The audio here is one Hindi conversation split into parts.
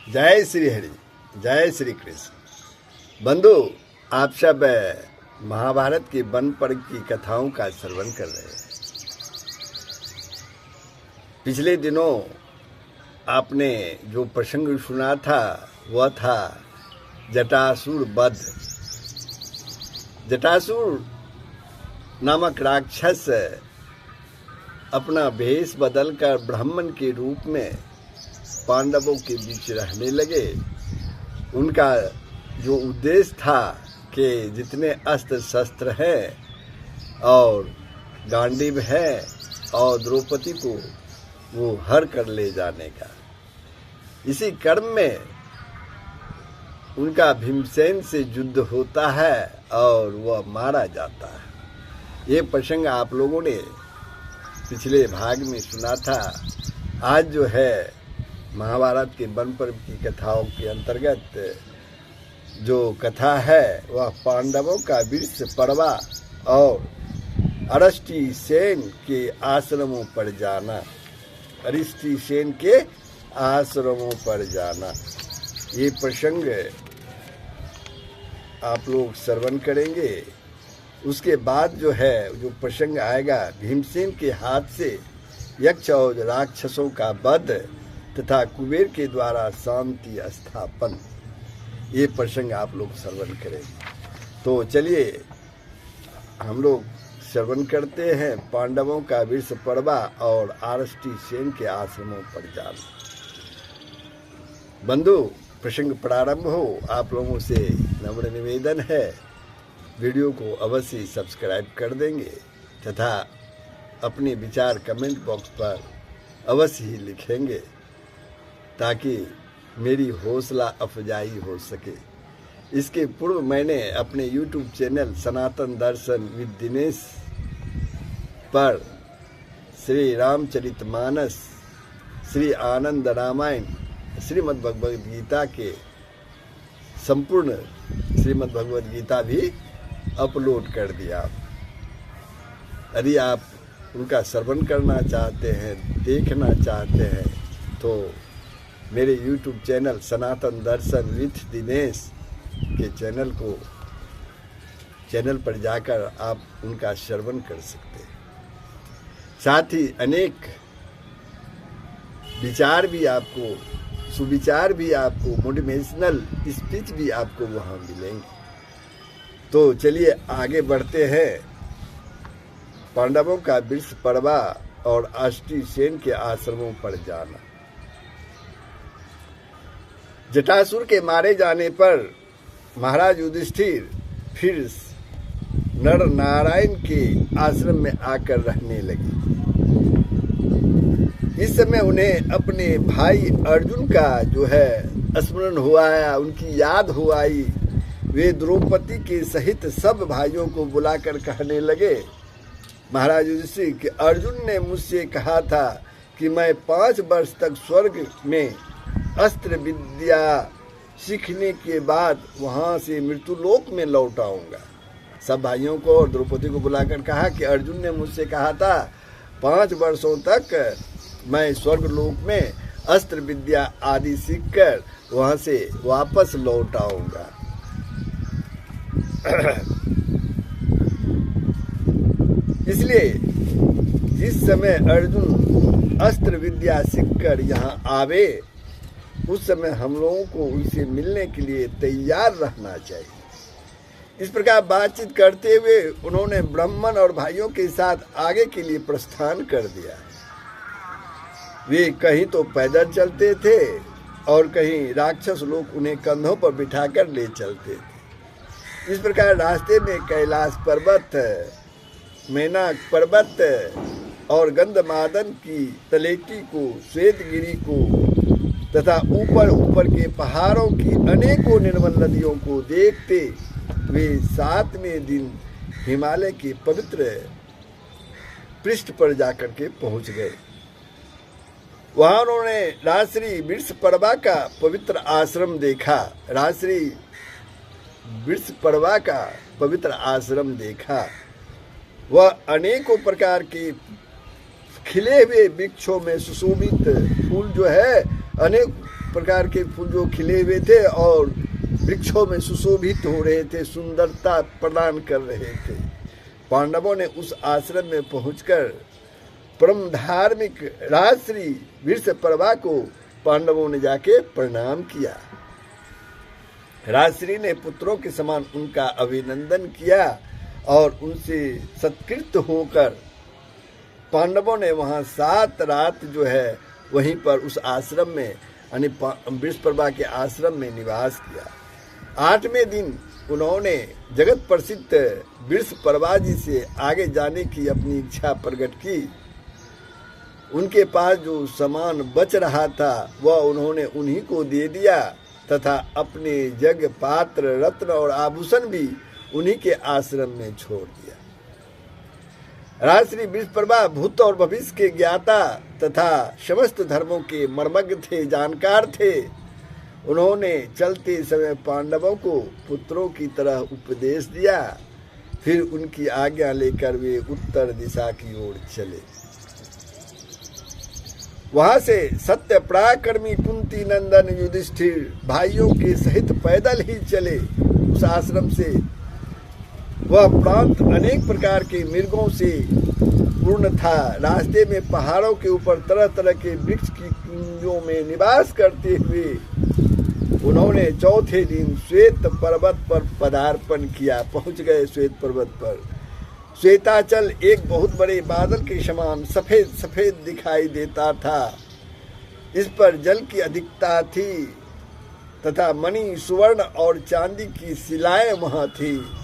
जय श्री हरि, जय श्री कृष्ण। बंधु, आप सब महाभारत के वन पर्व की कथाओं का श्रवण कर रहे हैं। पिछले दिनों आपने जो प्रसंग सुना था वह था जटासुर वध। जटासुर नामक राक्षस अपना भेष बदलकर ब्राह्मण के रूप में पांडवों के बीच रहने लगे। उनका जो उद्देश्य था कि जितने अस्त्र शस्त्र हैं और गांडीव है और द्रौपदी को वो हर कर ले जाने का, इसी क्रम में उनका भीमसेन से युद्ध होता है और वह मारा जाता है। ये प्रसंग आप लोगों ने पिछले भाग में सुना था। आज जो है महाभारत के वन पर्व की कथाओं के अंतर्गत जो कथा है वह पांडवों का वीर पर्वा और अरिष्टसेन के आश्रमों पर जाना। अरिष्टसेन के आश्रमों पर जाना, ये प्रसंग आप लोग श्रवण करेंगे। उसके बाद जो प्रसंग आएगा भीमसेन के हाथ से यक्ष और राक्षसों का वध तथा कुबेर के द्वारा शांति स्थापन, ये प्रसंग आप लोग श्रवण करेंगे। तो चलिए हम लोग श्रवण करते हैं पांडवों का वीर पर्वा और अरिष्टसेन के आश्रमों पर जाना। बंधु, प्रसंग प्रारंभ हो, आप लोगों से नम्र निवेदन है वीडियो को अवश्य सब्सक्राइब कर देंगे तथा अपने विचार कमेंट बॉक्स पर अवश्य ही लिखेंगे ताकि मेरी हौसला अफजाई हो सके। इसके पूर्व मैंने अपने YouTube channel Sanatan Darshan with Dinesh पर श्री रामचरितमानस, श्री आनंद रामायण, श्रीमद् भगवद गीता के संपूर्ण श्रीमद् भगवद गीता भी अपलोड कर दिया। यदि आप उनका श्रवण करना चाहते हैं, देखना चाहते हैं तो मेरे YouTube channel Sanatan Darshan with Dinesh के चैनल पर जाकर आप उनका श्रवण कर सकते हैं। साथ ही अनेक विचार भी आपको, सुविचार भी आपको, मोटिवेशनल स्पीच भी आपको वहाँ मिलेंगे। तो चलिए आगे बढ़ते हैं। पांडवों का वीर पर्वा और अरिष्टसेन के आश्रमों पर जाना। जटासुर के मारे जाने पर महाराज युधिष्ठिर फिर नर नारायण के आश्रम में आकर रहने लगे। इस समय उन्हें अपने भाई अर्जुन का स्मरण हुआ, उनकी याद हुआ आई। वे द्रौपदी के सहित सब भाइयों को बुलाकर कहने लगे, महाराज युधिष्ठिर कि अर्जुन ने मुझसे कहा था कि मैं 5 वर्ष तक स्वर्ग में अस्त्र विद्या सीखने के बाद वहां से मृत्युलोक में लौट आऊंगा। सब भाइयों को और द्रौपदी को बुलाकर कहा कि अर्जुन ने मुझसे कहा था 5 वर्षों तक मैं स्वर्ग लोक में अस्त्र विद्या आदि सीखकर वहां से वापस लौट आऊंगा। इसलिए जिस समय अर्जुन अस्त्र विद्या सीखकर यहाँ आवे उस समय हम लोगों को उनसे मिलने के लिए तैयार रहना चाहिए। इस प्रकार बातचीत करते हुए उन्होंने ब्राह्मण और भाइयों के साथ आगे के लिए प्रस्थान कर दिया। वे कहीं तो पैदल चलते थे और कहीं राक्षस लोग उन्हें कंधों पर बिठाकर ले चलते थे। इस प्रकार रास्ते में कैलाश पर्वत, मैनाक पर्वत और गंधमादन की तलेटी को, श्वेतगिरी को तथा ऊपर के पहाड़ों की अनेकों निर्मल नदियों को देखते वे 7वें दिन हिमालय के पवित्र पृष्ठ पर जाकर के पहुंच गए। वहां उन्होंने राजश्री वीर पर्वा का पवित्र आश्रम देखा। राजश्री वीर पर्वा का पवित्र आश्रम देखा। वह अनेकों प्रकार के खिले हुए वृक्षों में सुशोभित फूल अनेक प्रकार के फूल जो खिले हुए थे और वृक्षों में सुशोभित हो रहे थे, सुंदरता प्रदान कर रहे थे। पांडवों ने उस आश्रम में पहुंचकर परम धार्मिक राजश्री वृषपर्वा को पांडवों ने जाके प्रणाम किया। राजश्री ने पुत्रों के समान उनका अभिनंदन किया और उनसे सत्कृत होकर पांडवों ने वहां 7 रात जो है वहीं पर उस आश्रम में यानी वृषपर्वा के आश्रम में निवास किया। 8वें दिन उन्होंने जगत प्रसिद्ध वृषपर्वा जी से आगे जाने की अपनी इच्छा प्रकट की। उनके पास जो सामान बच रहा था वह उन्होंने उन्हीं को दे दिया तथा अपने जग, पात्र, रत्न और आभूषण भी उन्हीं के आश्रम में छोड़ दिया। राजश्री वृषपर्वा भूत और भविष्य के ज्ञाता तथा समस्त धर्मों के मर्मज्ञ थे, जानकार थे। उन्होंने चलते समय पांडवों को पुत्रों की तरह उपदेश दिया। फिर उनकी आज्ञा लेकर वे उत्तर दिशा की ओर चले। वहां से सत्य पराक्रमी कुंती नंदन युधिष्ठिर भाइयों के सहित पैदल ही चले। उस आश्रम से वह प्रांत अनेक प्रकार के मृगों से पूर्ण था। रास्ते में पहाड़ों के ऊपर तरह तरह के वृक्ष की कुंजों में निवास करते हुए उन्होंने चौथे दिन श्वेत पर्वत पर पदार्पण किया। पहुंच गए श्वेत पर्वत पर। श्वेताचल एक बहुत बड़े बादल के समान सफेद सफेद दिखाई देता था। इस पर जल की अधिकता थी तथा मणि, सुवर्ण और चांदी की शिलाएं वहां थी।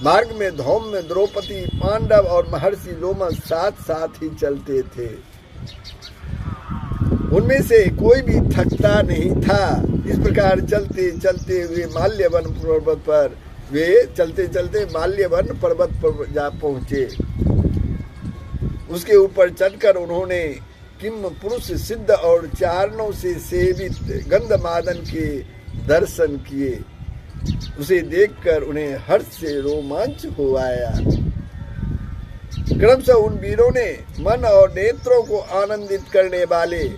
मार्ग में धौम्य, द्रौपदी, पांडव और महर्षि लोमस साथ साथ ही चलते थे। उनमें से कोई भी थकता नहीं था। इस प्रकार चलते चलते हुए माल्यवन पर्वत पर माल्यवन पर्वत पर जा पहुंचे। उसके ऊपर चढ़कर उन्होंने किम पुरुष सिद्ध और चारणों से सेवित गंधमादन के दर्शन किए। उसे देखकर उन्हें हर्ष से रोमांच हो आया। क्रमशः उन वीरों ने मन और नेत्रों को आनंदित करने वाले,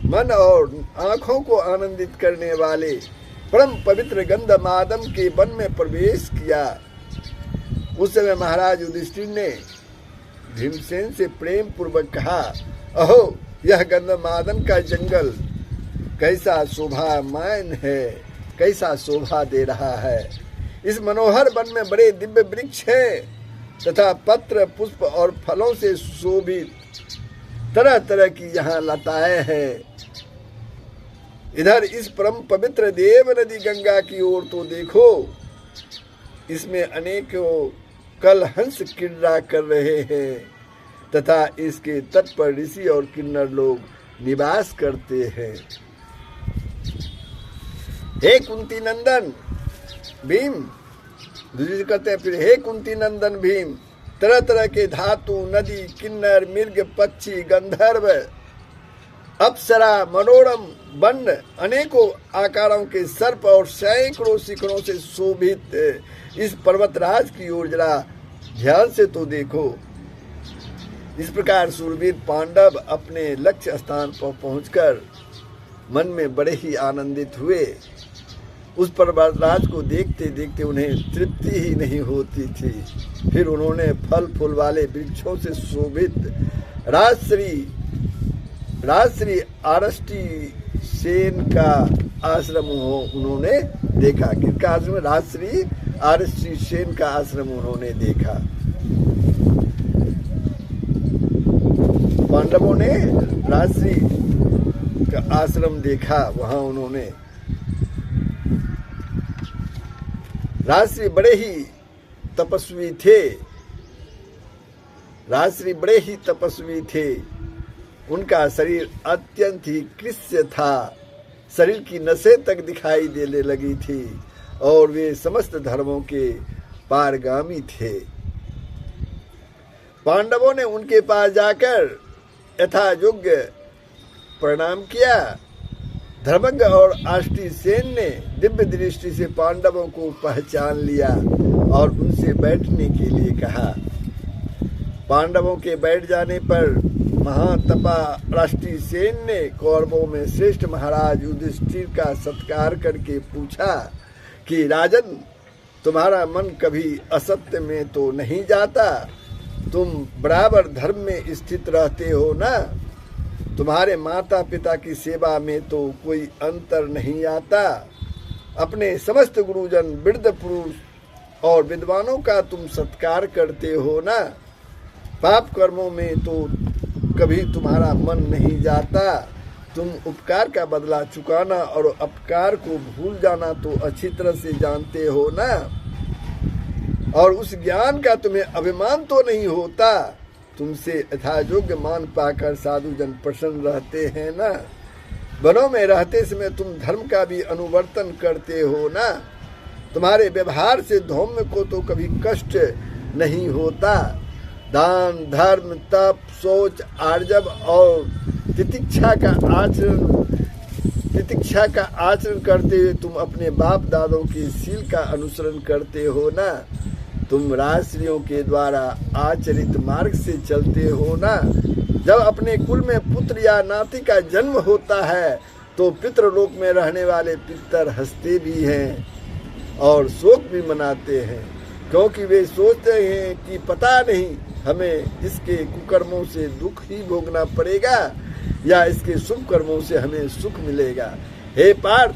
मन और आंखों को आनंदित करने वाले परम पवित्र गंधमादन के वन में प्रवेश किया। उस समय महाराज युधिष्ठिर ने भीमसेन से प्रेम पूर्वक कहा, अहो, यह गंधमादन का जंगल कैसा शोभामान है, कैसा शोभा दे रहा है। इस मनोहर वन में बड़े दिव्य वृक्ष हैं तथा पत्र, पुष्प और फलों से शोभित तरह तरह की यहाँ लताएं हैं। इधर इस परम पवित्र देव नदी गंगा की ओर तो देखो, इसमें अनेकों कलहंस क्रीड़ा कर रहे हैं तथा इसके तट पर ऋषि और किन्नर लोग निवास करते हैं। हे कुंती नंदन भीम, युधिष्ठिर कहते हैं, फिर हे कुंती नंदन भीम, तरह तरह के धातु, नदी, किन्नर, मृग, पक्षी, गंधर्व, अप्सरा, मनोरम, वन्य, अनेकों आकारों के सर्प और सैकड़ों शिखरों से शोभित इस पर्वतराज की ओर जरा ध्यान से तो देखो। इस प्रकार शूरवीर पांडव अपने लक्ष्य स्थान पर पहुंचकर मन में बड़े ही आनंदित हुए। उस पर्वतराज को देखते देखते उन्हें तृप्ति ही नहीं होती थी। फिर उन्होंने फल फूल वाले वृक्षों से शोभित राजश्री आरष्टी सेन का आश्रम उन्होंने देखा। किसका आश्रम? राजश्री आरष्टी सेन का आश्रम उन्होंने देखा। पांडवों ने राजश्री का आश्रम देखा। वहां उन्होंने राजश्री बड़े ही तपस्वी थे। उनका शरीर अत्यंत ही कृष्य था। शरीर की नसें तक दिखाई देने लगी थी और वे समस्त धर्मों के पारगामी थे। पांडवों ने उनके पास जाकर यथायोग्य प्रणाम किया। धर्मज्ञ और आष्टी सेन ने दिव्य दृष्टि से पांडवों को पहचान लिया और उनसे बैठने के लिए कहा। पांडवों के बैठ जाने पर महातपा राष्ट्रीय सेन ने कौरवों में श्रेष्ठ महाराज युधिष्ठिर का सत्कार करके पूछा कि राजन, तुम्हारा मन कभी असत्य में तो नहीं जाता? तुम बराबर धर्म में स्थित रहते हो ना? तुम्हारे माता पिता की सेवा में तो कोई अंतर नहीं आता? अपने समस्त गुरुजन, वृद्ध पुरुष और विद्वानों का तुम सत्कार करते हो ना? पाप कर्मों में तो कभी तुम्हारा मन नहीं जाता? तुम उपकार का बदला चुकाना और अपकार को भूल जाना तो अच्छी तरह से जानते हो ना? और उस ज्ञान का तुम्हें अभिमान तो नहीं होता? तुमसे यथायोग्य मान पाकर साधुजन प्रसन्न रहते हैं ना? वनों में रहते समय तुम धर्म का भी अनुवर्तन करते हो ना? तुम्हारे व्यवहार से धौम्य को तो कभी कष्ट नहीं होता? दान, धर्म, तप, सोच, आर्जव और तितिक्षा का आचरण करते हुए तुम अपने बाप दादों के शील का अनुसरण करते हो ना? तुम राजश्रियों के द्वारा आचरित मार्ग से चलते हो ना? जब अपने कुल में पुत्र या नाती का जन्म होता है तो पितृलोक में रहने वाले पितर हंसते भी हैं और शोक भी मनाते हैं, क्योंकि वे सोचते हैं कि पता नहीं हमें इसके कुकर्मों से दुख ही भोगना पड़ेगा या इसके शुभ कर्मों से हमें सुख मिलेगा। हे पार्थ,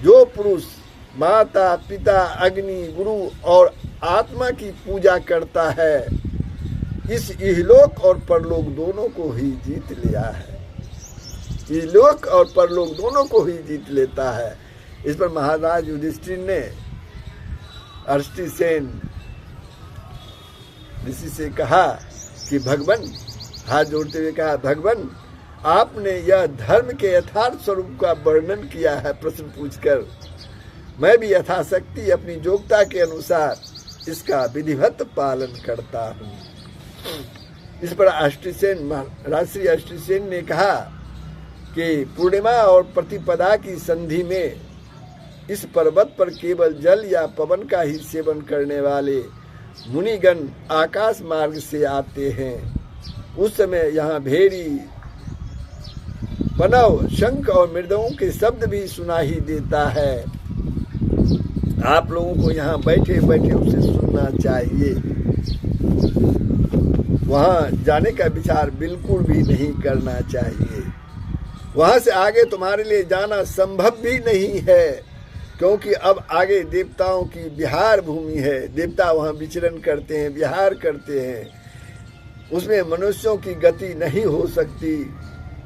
जो पुरुष माता पिता, अग्नि, गुरु और आत्मा की पूजा करता है, इस इहलोक और परलोक दोनों को ही जीत लिया है। इहलोक और परलोक दोनों को ही जीत लेता है। इस पर महाराज युधिष्ठिर ने अष्टसेन ऋषि से कहा कि भगवान, हाथ जोड़ते हुए कहा, भगवान, आपने यह धर्म के यथार्थ स्वरूप का वर्णन किया है प्रश्न पूछकर। मैं भी यथाशक्ति अपनी योग्यता के अनुसार इसका विधिवत पालन करता हूँ। इस पर अष्टसेन, राजश्री अष्टसेन ने कहा कि पूर्णिमा और प्रतिपदा की संधि में इस पर्वत पर केवल जल या पवन का ही सेवन करने वाले मुनिगण आकाश मार्ग से आते हैं। उस समय यहाँ भेड़ी, पनव, शंख और मृदंगों के शब्द भी सुनाई देता है। आप लोगों को यहाँ बैठे बैठे उसे सुनना चाहिए। वहाँ जाने का विचार बिल्कुल भी नहीं करना चाहिए। वहाँ से आगे तुम्हारे लिए जाना संभव भी नहीं है, क्योंकि अब आगे देवताओं की विहार भूमि है। देवता वहाँ विचरण करते हैं, विहार करते हैं। उसमें मनुष्यों की गति नहीं हो सकती।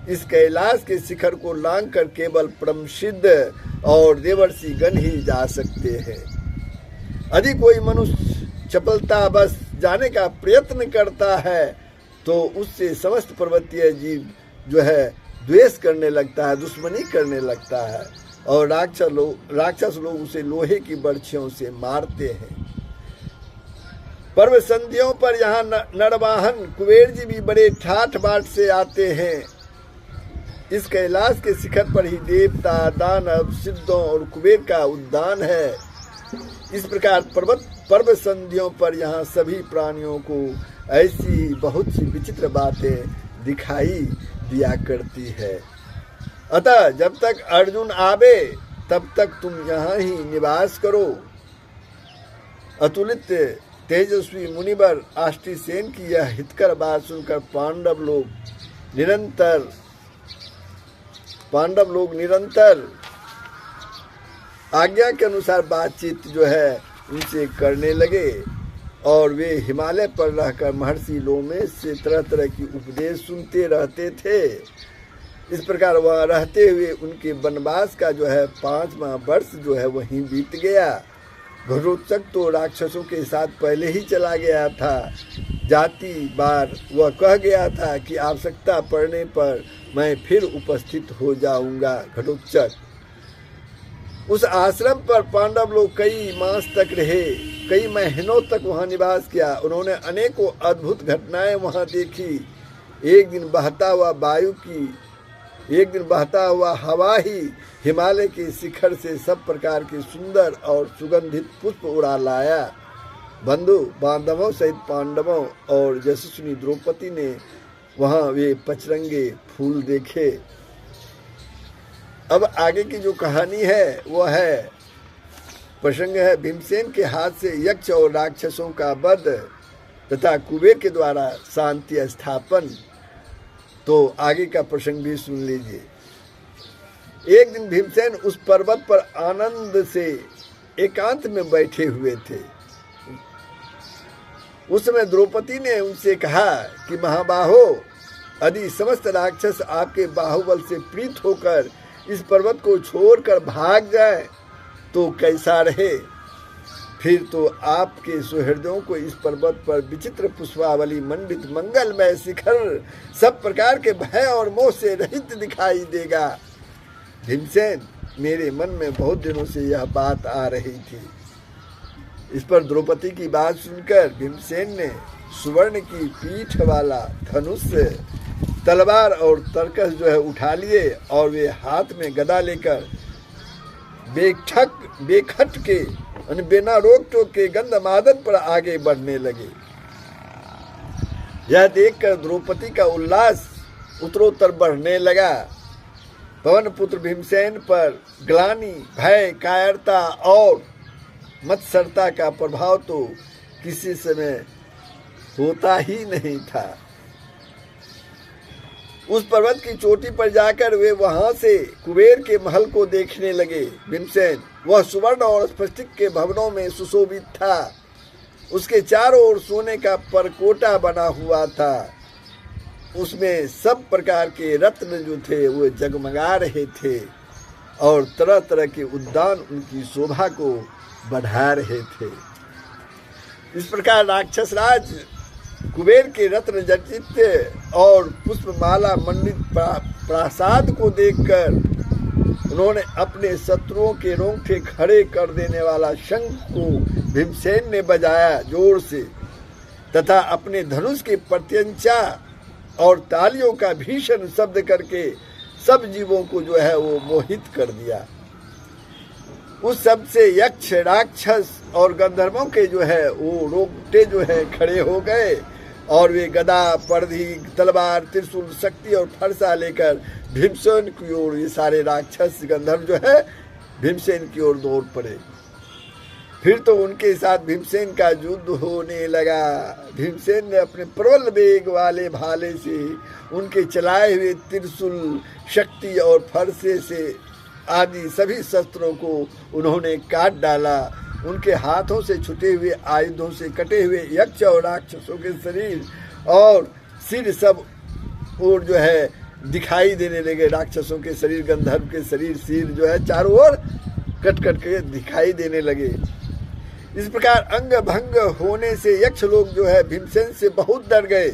इस कैलाश के शिखर को लांघकर केवल परम सिद्ध और देवर्षि गण ही जा सकते हैं। यदि कोई मनुष्य चपलता बस जाने का प्रयत्न करता है तो उससे समस्त पर्वतीय जीव जो है द्वेष करने लगता है, दुश्मनी करने लगता है, और राक्षस लोग उसे लोहे की बर्छियों से मारते हैं। पर्व संधियों पर यहाँ नरवाहन कुबेर जी भी बड़े ठाठ बाट से आते हैं। इस कैलाश के शिखर पर ही देवता, दानव, सिद्धों और कुबेर का उद्यान है। इस प्रकार पर्व संधियों पर यहाँ सभी प्राणियों को ऐसी बहुत सी विचित्र बातें दिखाई दिया करती है। अतः जब तक अर्जुन आवे तब तक तुम यहाँ ही निवास करो। अतुलित तेजस्वी मुनिवर अष्टसेन की यह हितकर बात सुनकर पांडव लोग निरंतर आज्ञा के अनुसार बातचीत जो है उनसे करने लगे, और वे हिमालय पर रहकर महर्षि लोमेश से तरह तरह की उपदेश सुनते रहते थे। इस प्रकार वहाँ रहते हुए उनके वनवास का जो है 5वां वर्ष जो है वहीं बीत गया। घटोत्कच तो राक्षसों के साथ पहले ही चला गया था। जाति बार वह कह गया था कि आवश्यकता पड़ने पर मैं फिर उपस्थित हो जाऊंगा। घटोत्कच उस आश्रम पर पांडव लोग कई मास तक रहे, कई महीनों तक वहां निवास किया। उन्होंने अनेकों अद्भुत घटनाएं वहां देखी। एक दिन बहता हुआ हवा ही हिमालय के शिखर से सब प्रकार के सुंदर और सुगंधित पुष्प उड़ा लाया। बंधु बांधवों सहित पांडवों और यशस्विनी द्रौपदी ने वहां वे पचरंगे फूल देखे। अब आगे की जो कहानी है वह है, प्रसंग है भीमसेन के हाथ से यक्ष और राक्षसों का वध तथा कुबेर के द्वारा शांति स्थापन। तो आगे का प्रसंग भी सुन लीजिए। एक दिन भीमसेन उस पर्वत पर आनंद से एकांत में बैठे हुए थे। उस समय द्रौपदी ने उनसे कहा कि महाबाहो, यदि समस्त राक्षस आपके बाहुबल से प्रीत होकर इस पर्वत को छोड़कर भाग जाए तो कैसा रहे। फिर तो आपके सुहृदयों को इस पर्वत पर विचित्र पुष्पावली मंडित मंगलमय शिखर सब प्रकार के भय और मोह से रहित दिखाई देगा। भीमसेन, मेरे मन में बहुत दिनों से यह बात आ रही थी। इस पर द्रौपदी की बात सुनकर भीमसेन ने सुवर्ण की पीठ वाला धनुष, तलवार और तरकस जो है उठा लिए और वे हाथ में गदा लेकर बेखट के बिना रोक टोक के गंधमादन पर आगे बढ़ने लगे। यह देखकर द्रौपदी का उल्लास उत्तरोत्तर बढ़ने लगा। पवन पुत्र भीमसेन पर ग्लानि, भय, कायरता और मत्सरता का प्रभाव तो किसी समय होता ही नहीं था। उस पर्वत की चोटी पर जाकर वे वहां से कुबेर के महल को देखने लगे। भीमसेन वह सुवर्ण और स्फटिक के भवनों में सुशोभित था। उसके चारों ओर सोने का परकोटा बना हुआ था। उसमें सब प्रकार के रत्न जो थे वो जगमगा रहे थे और तरह तरह के उद्यान उनकी शोभा को बढ़ा रहे थे। इस प्रकार राक्षस राज कुबेर के रत्न जटित और पुष्पमाला मंडित प्रासाद को देखकर उन्होंने अपने शत्रुओं के रोंगटे खड़े कर देने वाला शंख को भीमसेन ने बजाया जोर से तथा अपने धनुष के प्रत्यंचा और तालियों का भीषण शब्द करके सब जीवों को जो है वो मोहित कर दिया। उस शब्द से यक्ष, राक्षस और गंधर्वों के जो है वो रोंगटे जो है खड़े हो गए और वे गदा, परधी, तलवार, त्रिशूल, शक्ति और फरसा लेकर भीमसेन की ओर, ये सारे राक्षस गंधर्व जो है भीमसेन की ओर दौड़ पड़े। फिर तो उनके साथ भीमसेन का युद्ध होने लगा। भीमसेन ने अपने प्रबल वेग वाले भाले से उनके चलाए हुए त्रिशूल, शक्ति और फरसे से आदि सभी शस्त्रों को उन्होंने काट डाला। उनके हाथों से छुटे हुए आयुधों से कटे हुए यक्ष और राक्षसों के शरीर और सिर सब और जो है दिखाई देने लगे। राक्षसों के शरीर, गंधर्व के शरीर, सिर जो है चारों ओर कट कट के दिखाई देने लगे। इस प्रकार अंग भंग होने से यक्ष लोग जो है भीमसेन से बहुत डर गए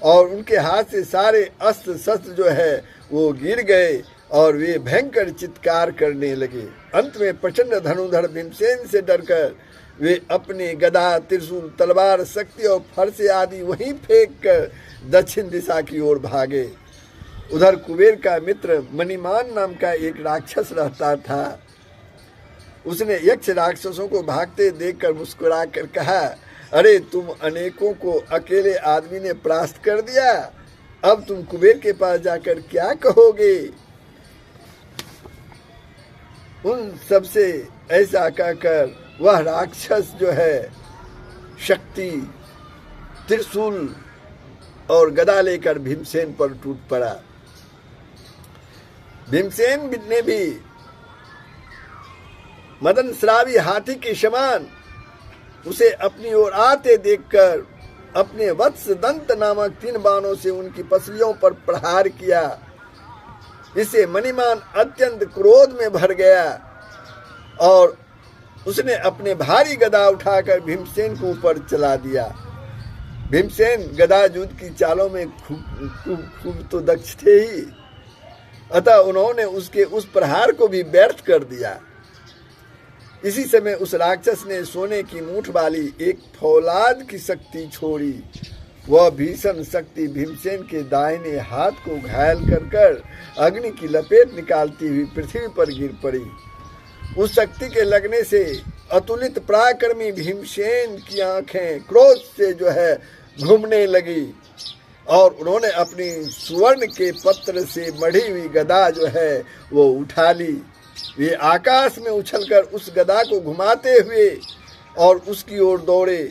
और उनके हाथ से सारे अस्त्र शस्त्र जो है वो गिर गए और वे भयंकर चित्कार करने लगे। अंत में प्रचंड धनुधर भीमसेन से डरकर वे अपने गदा, त्रिशूल, तलवार, शक्ति और फरसे आदि वहीं फेंक कर दक्षिण दिशा की ओर भागे। उधर कुबेर का मित्र मणिमान नाम का एक राक्षस रहता था। उसने यक्ष राक्षसों को भागते देखकर मुस्कुरा कर कहा, अरे तुम अनेकों को अकेले आदमी ने परास्त कर दिया, अब तुम कुबेर के पास जाकर क्या कहोगे। उन सबसे ऐसा कहकर वह राक्षस जो है शक्ति, त्रिशूल और गदा लेकर भीमसेन पर टूट पड़ा। भीमसेन ने भी मदन श्रावी हाथी के समान उसे अपनी ओर आते देखकर अपने वत्स दंत नामक 3 बाणों से उनकी पसलियों पर प्रहार किया। इससे मणिमान अत्यंत क्रोध में भर गया और उसने अपने भारी गदा उठाकर भीमसेन को ऊपर चला दिया। भीमसेन गदा युद्ध की चालों में खूब तो दक्ष थे ही, अतः उन्होंने उसके उस प्रहार को भी व्यर्थ कर दिया। इसी समय उस राक्षस ने सोने की मूठ वाली एक फौलाद की शक्ति छोड़ी। वह भीषण शक्ति भीमसेन के दाहिने हाथ को घायल कर अग्नि की लपेट निकालती हुई पृथ्वी पर गिर पड़ी। उस शक्ति के लगने से अतुलित पराक्रमी भीमसेन की आंखें क्रोध से जो है घूमने लगी। और उन्होंने अपनी सुवर्ण के पत्र से मढ़ी हुई गदा जो है वो उठा ली। वे आकाश में उछलकर उस गदा को घुमाते हुए और उसकी ओर दौड़े,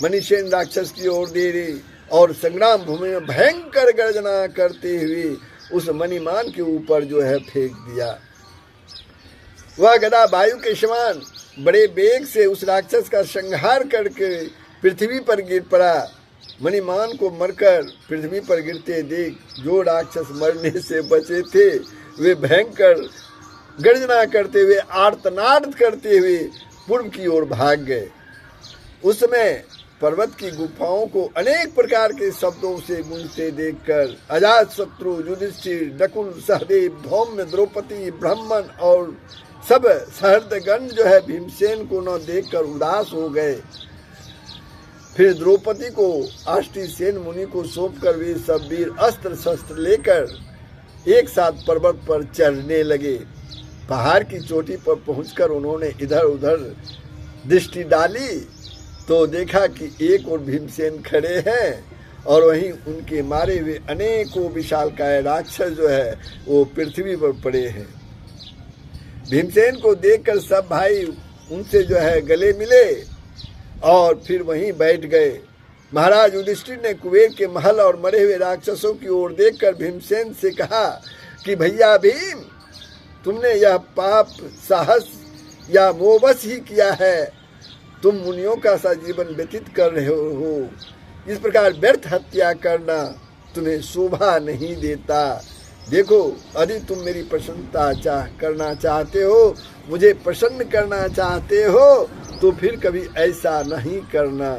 मणिसेन राक्षस की ओर दौड़े और संग्राम भूमि में भयंकर गर्जना करते हुए उस मणिमान के ऊपर जो है फेंक दिया। वह गदा वायु के समान बड़े वेग से उस राक्षस का संहार करके पृथ्वी पर गिर पड़ा। मणिमान को मरकर पृथ्वी पर गिरते देख जो राक्षस मरने से बचे थे वे भयंकर गर्जना करते हुए आर्तनाद करते हुए पूर्व की ओर भाग गए। उस समय पर्वत की गुफाओं को अनेक प्रकार के शब्दों से गूंजते देखकर अजातशत्रु, युधिष्ठिर, नकुल, सहदेव, धौम्य, द्रौपदी, ब्राह्मण और सब सहृदगण जो है भीमसेन को न देखकर उदास हो गए। फिर द्रौपदी को आष्टीसेन मुनि को सौंपकर वे सब वीर अस्त्र शस्त्र लेकर एक साथ पर्वत पर चढ़ने लगे। पहाड़ की चोटी पर पहुंचकर उन्होंने इधर उधर दृष्टि डाली तो देखा कि एक और भीमसेन खड़े हैं और वहीं उनके मारे हुए अनेकों विशालकाय राक्षस जो है वो पृथ्वी पर पड़े हैं। भीमसेन को देखकर सब भाई उनसे जो है गले मिले और फिर वहीं बैठ गए। महाराज युधिष्ठिर ने कुबेर के महल और मरे हुए राक्षसों की ओर देखकर भीमसेन से कहा कि भैया भीम, तुमने यह पाप साहस या मोहवश ही किया है। तुम मुनियों का सा जीवन व्यतीत कर रहे हो। इस प्रकार व्यर्थ हत्या करना तुम्हें शोभा नहीं देता। देखो, यदि तुम मेरी प्रसन्नता करना चाहते हो, मुझे प्रसन्न करना चाहते हो, तो फिर कभी ऐसा नहीं करना।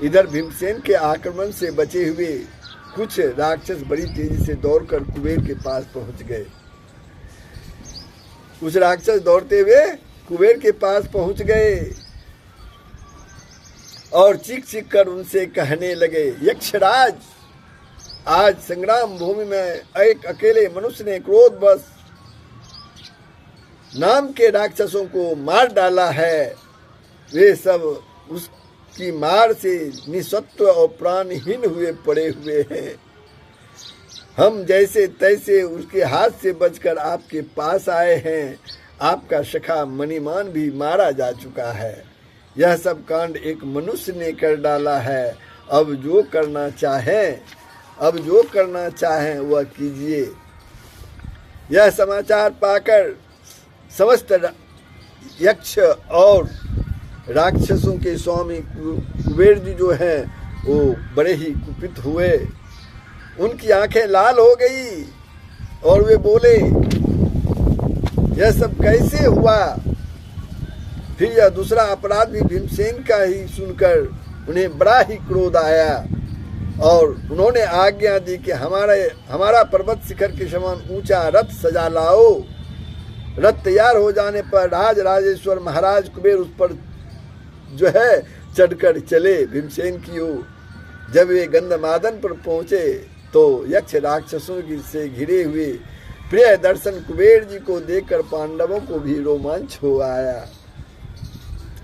इधर भीमसेन के आक्रमण से बचे हुए कुछ राक्षस बड़ी तेजी से दौड़कर कुबेर के पास पहुंच गए। कुछ राक्षस दौड़ते हुए कुबेर के पास पहुंच गए और चीख चीख कर उनसे कहने लगे, यक्षराज, आज संग्राम भूमि में एक अकेले मनुष्य ने क्रोधवश नाम के राक्षसों को मार डाला है। वे सब उसकी मार से निस्सत्व और प्राणहीन हुए पड़े हुए हैं। हम जैसे तैसे उसके हाथ से बचकर आपके पास आए हैं। आपका सखा मणिमान भी मारा जा चुका है। यह सब कांड एक मनुष्य ने कर डाला है। अब जो करना चाहें वह कीजिए। यह समाचार पाकर समस्त यक्ष और राक्षसों के स्वामी कुबेर जी जो हैं वो बड़े ही कुपित हुए। उनकी आंखें लाल हो गई और वे बोले, यह सब कैसे हुआ? फिर यह दूसरा अपराध भी भीमसेन का ही सुनकर उन्हें बड़ा ही क्रोध आया और उन्होंने आज्ञा दी कि हमारा पर्वत शिखर के समान ऊंचा रथ सजा लाओ। रथ तैयार हो जाने पर राजेश्वर महाराज कुबेर उस पर जो है चढ़कर चले भीमसेन की ओर। जब वे गंधमादन पर पहुंचे तो यक्ष राक्षसों से घिरे हुए प्रिय दर्शन कुबेर जी को देखकर पांडवों को भी रोमांच हो आया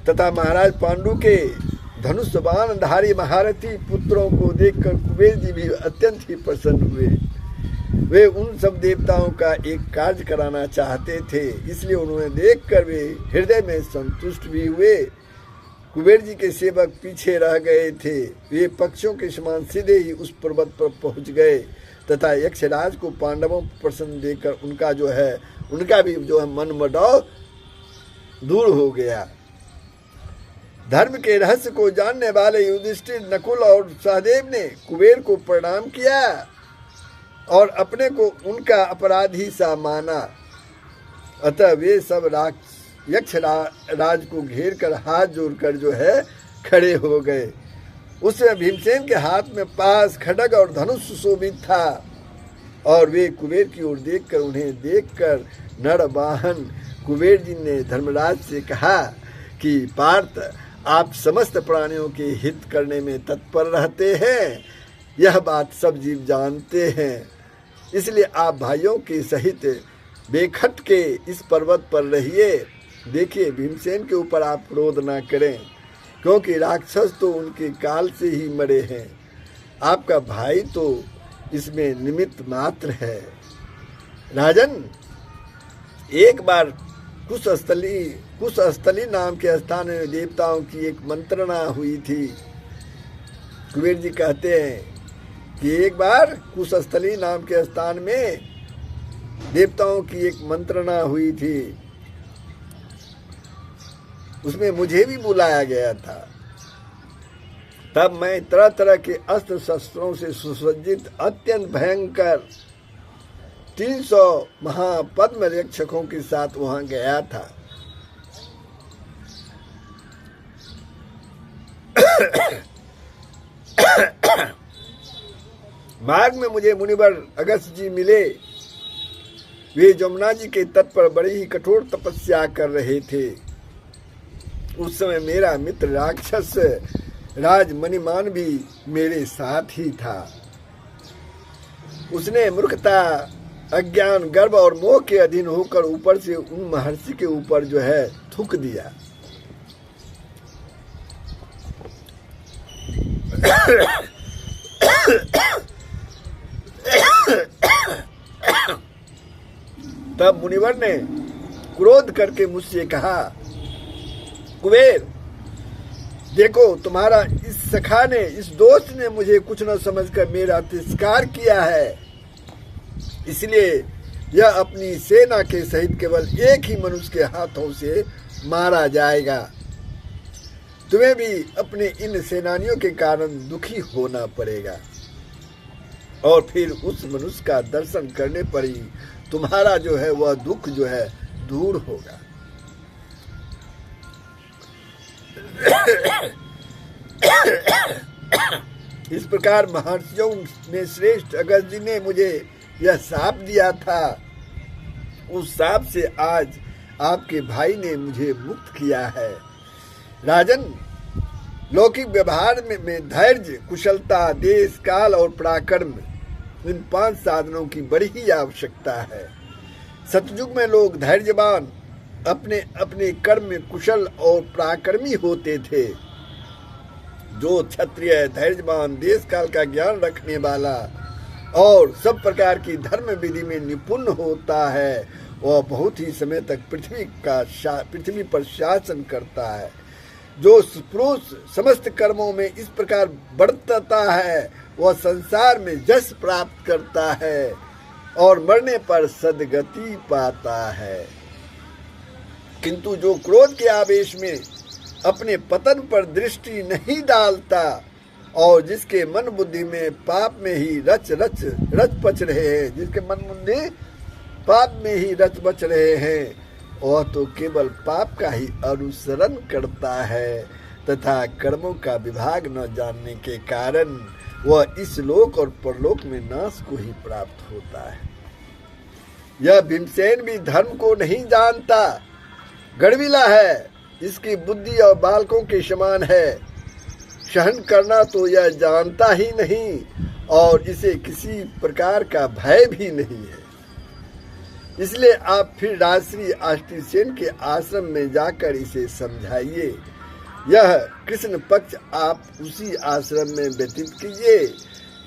तथा महाराज पांडु के धनुष बाणधारी महारथी पुत्रों को देखकर कुबेर जी भी अत्यंत ही प्रसन्न हुए। वे उन सब देवताओं का एक कार्य कराना चाहते थे, इसलिए उन्होंने देखकर वे हृदय में संतुष्ट भी हुए। कुबेर जी के सेवक पीछे रह गए थे। वे पक्षियों के समान सीधे ही उस पर्वत पर पहुंच गए तथा यक्षराज को पांडवों को प्रसन्न देकर उनका भी जो है मन मडाव दूर हो गया। धर्म के रहस्य को जानने वाले युधिष्ठिर, नकुल और सहदेव ने कुबेर को प्रणाम किया और अपने को उनका अपराधी सा माना। अतः वे सब यक्ष राज को घेर कर हाथ जोड़कर जो है खड़े हो गए। उसमें भीमसेन के हाथ में पास खड्ग और धनुष सुशोभित था और वे कुबेर की ओर देखकर नर वाहन कुबेर जी ने धर्मराज से कहा कि पार्थ, आप समस्त प्राणियों के हित करने में तत्पर रहते हैं। यह बात सब जीव जानते हैं, इसलिए आप भाइयों के सहित बेखट के इस पर्वत पर रहिए। देखिए, भीमसेन के ऊपर आप क्रोध ना करें, क्योंकि राक्षस तो उनके काल से ही मरे हैं। आपका भाई तो इसमें निमित्त मात्र है। राजन, एक बार कुशस्थली नाम के स्थान में देवताओं की एक मंत्रणा हुई थी। कुबेर जी कहते हैं कि एक बार कुशस्थली नाम के स्थान में देवताओं की एक मंत्रणा हुई थी, उसमें मुझे भी बुलाया गया था। तब मैं तरह तरह के अस्त्र शस्त्रों से सुसज्जित अत्यंत भयंकर 300 महापद्म रक्षकों के साथ वहां गया था। मार्ग में मुझे मुनिवर अगस्त्य जी मिले। वे जमुना जी के तट पर बड़ी ही कठोर तपस्या कर रहे थे। उस समय मेरा मित्र राक्षस राज मणिमान भी मेरे साथ ही था। उसने मूर्खता, अज्ञान, गर्व और मोह के अधीन होकर ऊपर से उन महर्षि के ऊपर जो है थूक दिया। तब मुनिवर ने क्रोध करके मुझसे कहा, कुबेर, देखो तुम्हारा इस सखा ने, इस दोस्त ने मुझे कुछ न समझकर मेरा तिरस्कार किया है, इसलिए यह अपनी सेना के सहित केवल एक ही मनुष्य के हाथों से मारा जाएगा। तुम्हें भी अपने इन सेनानियों के कारण दुखी होना पड़ेगा और फिर उस मनुष्य का दर्शन करने पर ही तुम्हारा जो है वह दुख जो है दूर होगा। इस प्रकार महर्षियों में श्रेष्ठ अगस्त्य जी ने मुझे यह शाप दिया था। उस शाप से आज आपके भाई ने मुझे मुक्त किया है। राजन, लौकिक व्यवहार में धैर्य, कुशलता, देश, काल और पराक्रम, इन 5 साधनों की बड़ी ही आवश्यकता है। सतयुग में लोग धैर्यवान, अपने अपने कर्म में कुशल और पराक्रमी होते थे। जो क्षत्रिय धैर्यवान, देश काल का ज्ञान रखने वाला और सब प्रकार की धर्म विधि में निपुण होता है, वह बहुत ही समय तक पृथ्वी पर शासन करता है। जो पुरुष समस्त कर्मों में इस प्रकार बढ़ता है, वह संसार में यश प्राप्त करता है और मरने पर सद्गति पाता है। किंतु जो क्रोध के आवेश में अपने पतन पर दृष्टि नहीं डालता और जिसके मन बुद्धि में पाप में ही रच पच रहे हैं, जिसके मन बुद्धि पाप में ही रच बच रहे हैं, वह तो केवल पाप का ही अनुसरण करता है तथा कर्मों का विभाग न जानने के कारण वह इस लोक और परलोक में नाश को ही प्राप्त होता है। यह भीमसेन भी धर्म को नहीं जानता, गड़विला है, इसकी बुद्धि और बालकों के समान है। सहन करना तो यह जानता ही नहीं और इसे किसी प्रकार का भय भी नहीं है। इसलिए आप फिर राजश्री आष्टीसेन के आश्रम में जाकर इसे समझाइए। यह कृष्ण पक्ष आप उसी आश्रम में व्यतीत कीजिए।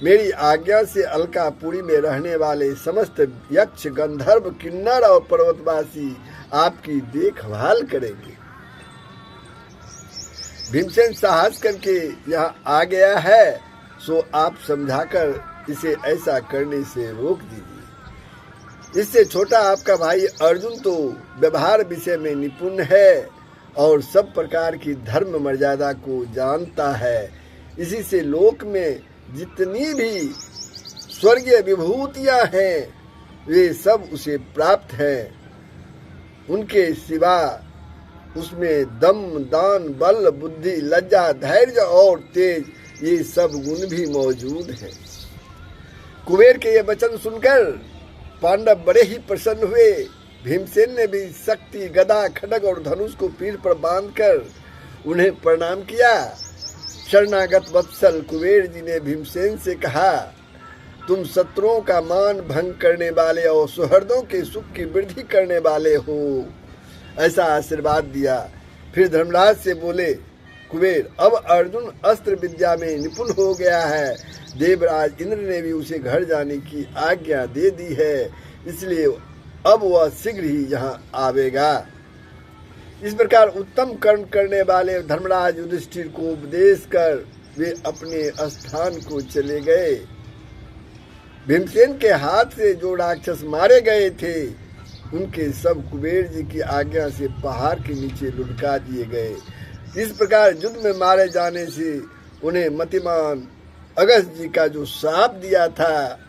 मेरी आज्ञा से अलकापुरी में रहने वाले समस्त यक्ष, गंधर्व, किन्नर और पर्वतवासी आपकी देखभाल करेंगे। भीमसेन साहस करके यहाँ आ गया है, सो आप समझाकर इसे ऐसा करने से रोक दीजिए। इससे छोटा आपका भाई अर्जुन तो व्यवहार विषय में निपुण है और सब प्रकार की धर्म मर्यादा को जानता है। इसी से लोक में जितनी भी स्वर्गीय विभूतियां हैं वे सब उसे प्राप्त हैं। उनके सिवा उसमें दम, दान, बल, बुद्धि, लज्जा, धैर्य और तेज, ये सब गुण भी मौजूद हैं। कुबेर के ये वचन सुनकर पांडव बड़े ही प्रसन्न हुए। भीमसेन ने भी शक्ति, गदा, खड्ग और धनुष को पीठ पर बांधकर उन्हें प्रणाम किया। शरणागत वत्सल कुबेर जी ने भीमसेन से कहा, तुम शत्रुओं का मान भंग करने वाले और सुहृदों के सुख की वृद्धि करने वाले हो, ऐसा आशीर्वाद दिया। फिर धर्मराज से बोले, कुबेर, अब अर्जुन अस्त्र विद्या में निपुण हो गया है। देवराज इंद्र ने भी उसे घर जाने की आज्ञा दे दी है, इसलिए अब वह शीघ्र ही यहाँ आवेगा। इस प्रकार उत्तम कर्म करने वाले धर्मराज युधिष्ठिर को उपदेश कर वे अपने स्थान को चले गए। भीमसेन के हाथ से जो राक्षस मारे गए थे, उनके सब कुबेर जी की आज्ञा से पहाड़ के नीचे लुढ़का दिए गए। इस प्रकार युद्ध में मारे जाने से उन्हें मतिमान अगस्त जी का जो श्राप दिया था,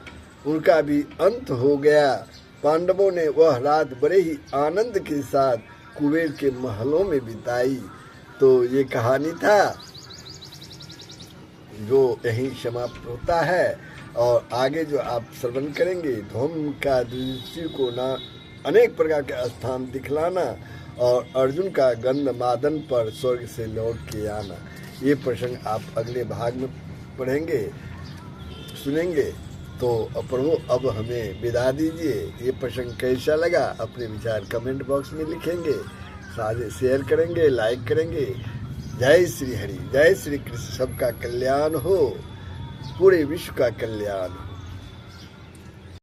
उनका भी अंत हो गया। पांडवों ने वह रात बड़े ही आनंद के साथ कुबेर के महलों में बिताई। तो ये कहानी था जो यहीं समाप्त होता है, और आगे जो आप श्रवण करेंगे, धूम का युधिष्ठिर को ना अनेक प्रकार के स्थान दिखलाना और अर्जुन का गंधमादन पर स्वर्ग से लौट के आना, ये प्रसंग आप अगले भाग में पढ़ेंगे, सुनेंगे। तो प्रभु अब हमें विदा दीजिए। ये प्रसंग कैसा लगा अपने विचार कमेंट बॉक्स में लिखेंगे, साझे शेयर करेंगे, लाइक करेंगे। जय श्री हरि, जय श्री कृष्ण। सबका कल्याण हो, पूरे विश्व का कल्याण हो।